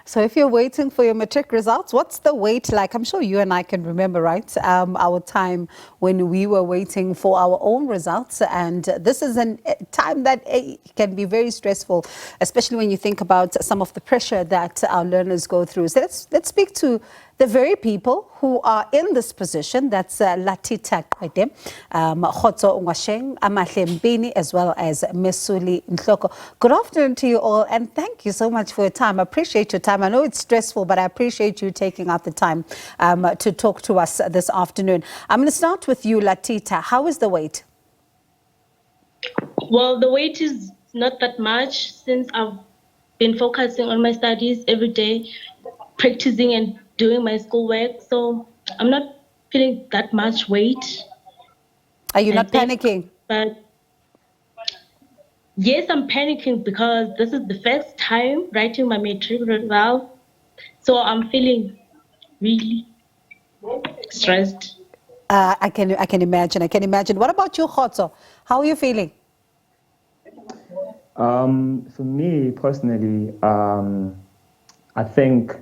So if you're waiting for your matric results, what's the wait like? I'm sure you and I can remember, right? Our time when we were waiting for our own results. And this is a time that can be very stressful, especially when you think about some of the pressure that our learners go through. So let's speak to the very people who are in this position. That's Latitha, Qwede, Kgotso, Ngwasheng, Amahle, Pini, as well as Mesuli, Ntloko. Good afternoon to you all, and thank you so much for your time. I appreciate your time. I know it's stressful, but I appreciate you taking out the time to talk to us this afternoon. I'm going to start with you, Latitha. How is the wait? Well, the wait is not that much since I've been focusing on my studies every day, practicing and doing my schoolwork. So I'm not feeling that much weight. Are you not panicking? But yes, I'm panicking because this is the first time writing my matric result. So I'm feeling really stressed. I can imagine. I can imagine. What about you, Kgotso? How are you feeling? For me personally, I think,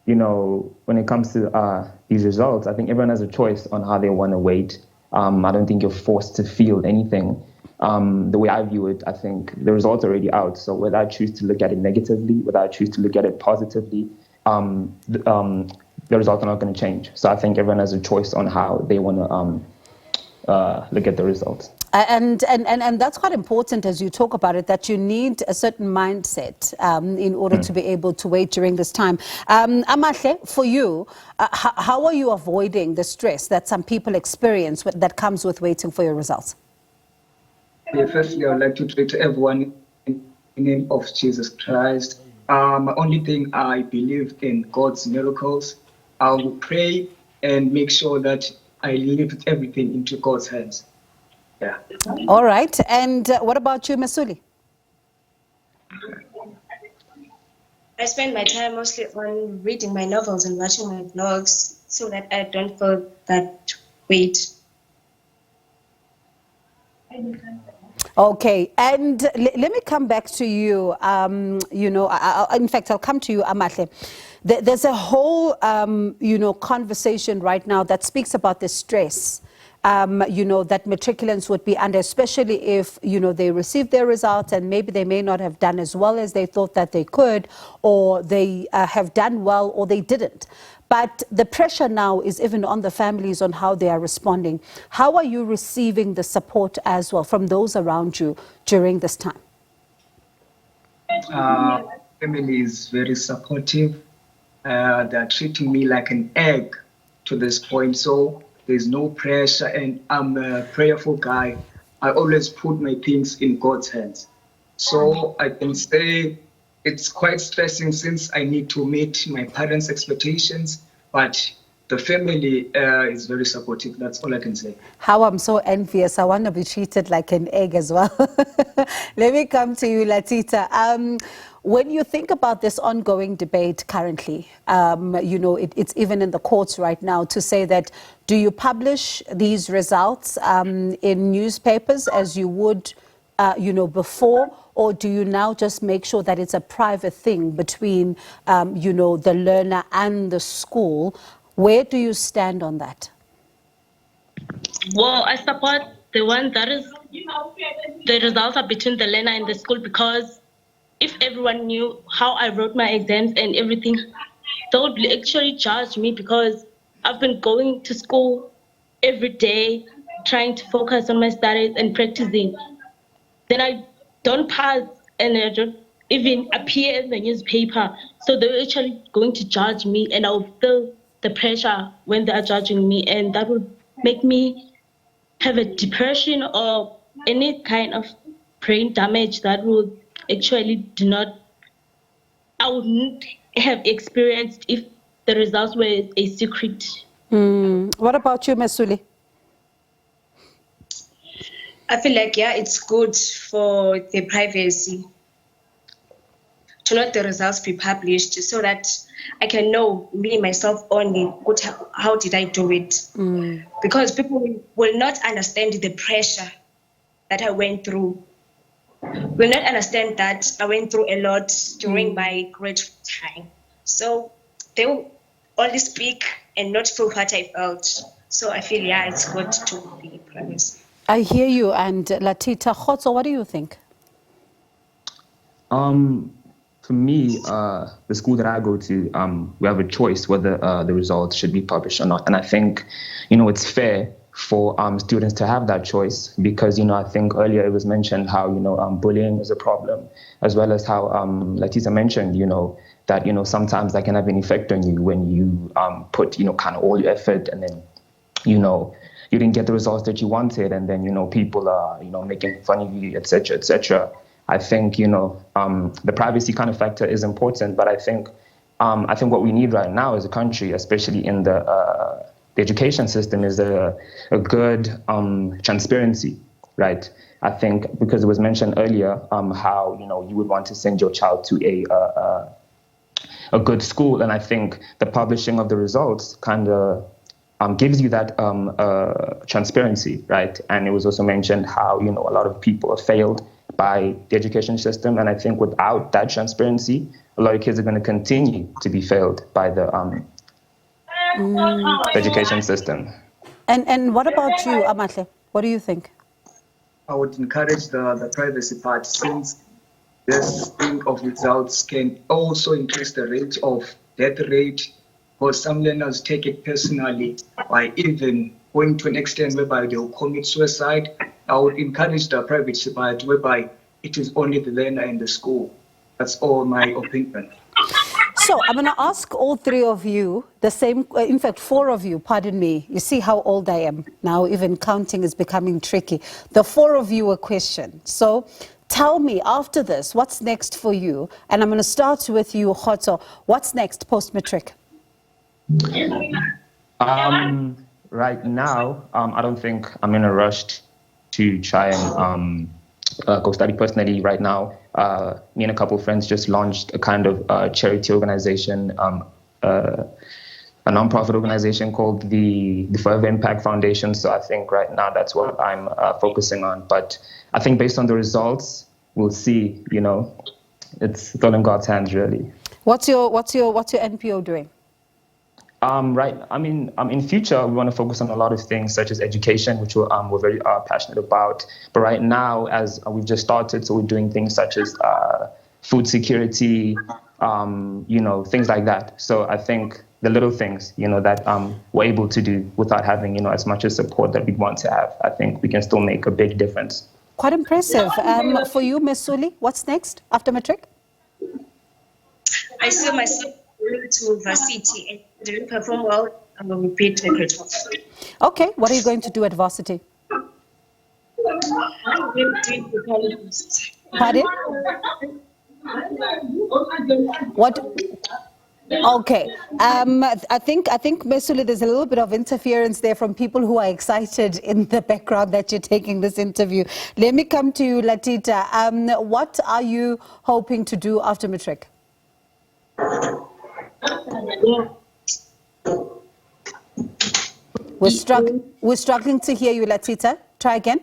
when it comes to these results, I think everyone has a choice on how they want to wait. I don't think you're forced to feel anything. The way I view it, I think the results are already out. So whether I choose to look at it negatively, whether I choose to look at it positively, the results are not going to change. So I think everyone has a choice on how they want to look at the results. And that's quite important as you talk about it, that you need a certain mindset in order to be able to wait during this time. Amahle, for you, how are you avoiding the stress that some people experience that comes with waiting for your results? Yeah, firstly, I would like to pray to everyone in the name of Jesus Christ. Only thing I believe in God's miracles. I will pray and make sure that I lift everything into God's hands. Yeah. All right. And what about you, Mesuli? I spend my time mostly on reading my novels and watching my vlogs so that I don't feel that weight. Okay, and let me come back to you. In fact, I'll come to you, Amahle. There's a whole, conversation right now that speaks about the stress, that matriculants would be under, especially if, they receive their results and maybe they may not have done as well as they thought that they could, or they have done well or they didn't. But the pressure now is even on the families on how they are responding. How are you receiving the support as well from those around you during this time? Family is very supportive. They're treating me like an egg to this point. So there's no pressure, and I'm a prayerful guy. I always put my things in God's hands. So I can say it's quite stressing since I need to meet my parents' expectations, but the family is very supportive. That's all I can say. How I'm so envious. I want to be treated like an egg as well. Let me come to you, Latitha. When you think about this ongoing debate currently, it's even in the courts right now to say that, do you publish these results in newspapers as you would before, or do you now just make sure that it's a private thing between, the learner and the school? Where do you stand on that? Well, I support the one that is, the results are between the learner and the school, because if everyone knew how I wrote my exams and everything, they would actually judge me, because I've been going to school every day, trying to focus on my studies and practicing. Then I don't pass and I don't even appear in the newspaper. So they're actually going to judge me, and I'll feel the pressure when they are judging me, and that would make me have a depression or any kind of brain damage that would actually I wouldn't have experienced if the results were a secret. What about you, Mesuli? I feel like, it's good for the privacy to let the results be published so that I can know me, myself only, how did I do it? Because people will not understand the pressure that I went through. Will not understand that I went through a lot during my graduate time. So they will only speak and not feel what I felt. So I feel, yeah, it's good to be privacy. I hear you. And Latitha, Kgotso, what do you think? For me, the school that I go to, we have a choice whether the results should be published or not. And I think, it's fair for students to have that choice because, I think earlier it was mentioned how, bullying is a problem, as well as how Latitha mentioned, that, sometimes that can have an effect on you when you put, kind of all your effort and then, you didn't get the results that you wanted. And then, people are, making fun of you, et cetera, et cetera. I think, the privacy kind of factor is important, but I think what we need right now as a country, especially in the education system, is a good transparency, right? I think because it was mentioned earlier how, you would want to send your child to a good school. And I think the publishing of the results kind of gives you that transparency, right? And it was also mentioned how, a lot of people have failed by the education system. And I think without that transparency, a lot of kids are going to continue to be failed by the education system. And what about you, Amahle? What do you think? I would encourage the privacy part, since this thing of results can also increase the rate of death rate, or some learners take it personally by even going to an extent whereby they'll commit suicide. I would encourage the privacy part whereby it is only the learner and the school. That's all my opinion. So I'm going to ask all three of you the same, in fact, four of you, pardon me. You see how old I am now, even counting is becoming tricky. The four of you a question. So tell me after this, what's next for you? And I'm going to start with you, Kgotso. What's next post-matric? Right now, I don't think I'm in a rush to try and go study personally. Right now, me and a couple of friends just launched a kind of charity organization, a nonprofit organization called the Forever Impact Foundation. So I think right now that's what I'm focusing on. But I think based on the results, we'll see. It's all in God's hands, really. What's your NPO doing? Right. I mean, in future, we want to focus on a lot of things such as education, which we're very passionate about. But right now, as we've just started, so we're doing things such as food security, things like that. So I think the little things, that we're able to do without having, as much as support that we want to have, I think we can still make a big difference. Quite impressive. For you, Mesuli, what's next after matric? I see myself going to varsity and didn't perform well, I will repeat the grade 12. Okay, what are you going to do at varsity? Pardon? What? Okay. I think Mesuli, there's a little bit of interference there from people who are excited in the background that you're taking this interview. Let me come to you, Latitha. What are you hoping to do after matric? We're struggling to hear you, Latitha. Try again.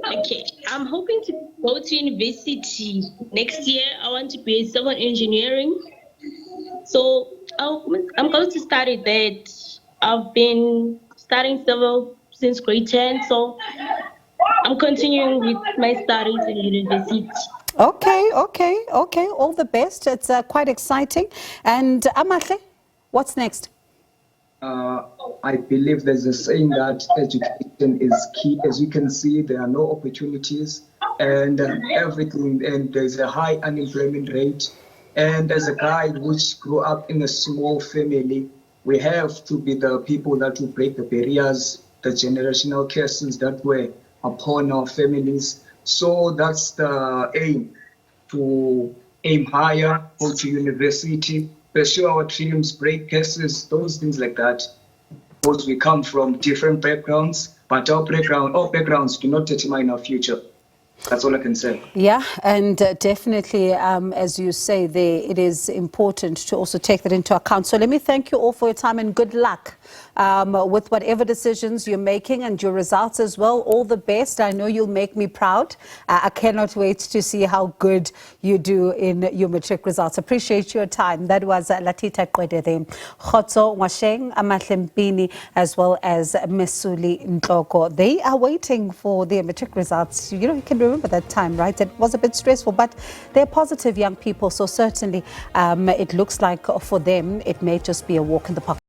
Okay, I'm hoping to go to university next year. I want to be civil engineering. So I'm going to study that. I've been studying civil since grade 10, so I'm continuing with my studies in university. Okay. All the best. It's quite exciting. And Amahle, what's next? I believe there's a saying that education is key. As you can see, there are no opportunities and everything, and there's a high unemployment rate. And as a guy which grew up in a small family, we have to be the people that will break the barriers, the generational curses that were upon our families. So that's the aim, to aim higher, go to university, pursue our dreams, break curses, those things like that. Because we come from different backgrounds, but our backgrounds do not determine our future. That's all I can say. Yeah, and definitely, as you say there, it is important to also take that into account. So let me thank you all for your time and good luck with whatever decisions you're making and your results as well. All the best. I know you'll make me proud. I cannot wait to see how good you do in your matric results. Appreciate your time. That was Latitha Qwede, Kgotso, Ngwasheng, Amahle, Pini, as well as Mesuli, Ntloko. They are waiting for their matric results. You know, you can remember that time, right? It was a bit stressful, but they're positive young people. So certainly it looks like for them, it may just be a walk in the park.